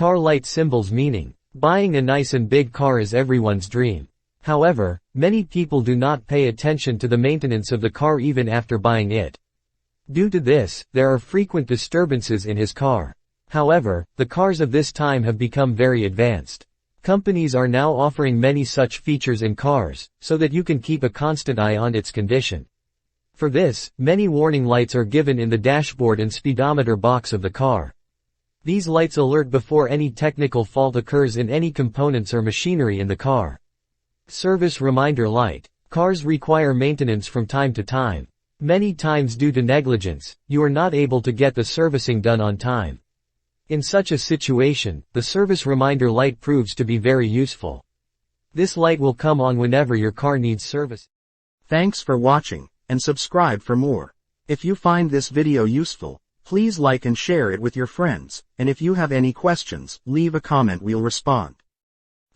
Car light symbols meaning. Buying a nice and big car is everyone's dream. However, many people do not pay attention to the maintenance of the car even after buying it. Due to this, there are frequent disturbances in his car. However, the cars of this time have become very advanced. Companies are now offering many such features in cars, so that you can keep a constant eye on its condition. For this, many warning lights are given in the dashboard and speedometer box of the car. These lights alert before any technical fault occurs in any components or machinery in the car. Service reminder light. Cars require maintenance from time to time. Many times due to negligence, you are not able to get the servicing done on time. In such a situation, the service reminder light proves to be very useful. This light will come on whenever your car needs service. Thanks for watching, and subscribe for more. If you find this video useful, please like and share it with your friends, and if you have any questions, leave a comment, we'll respond.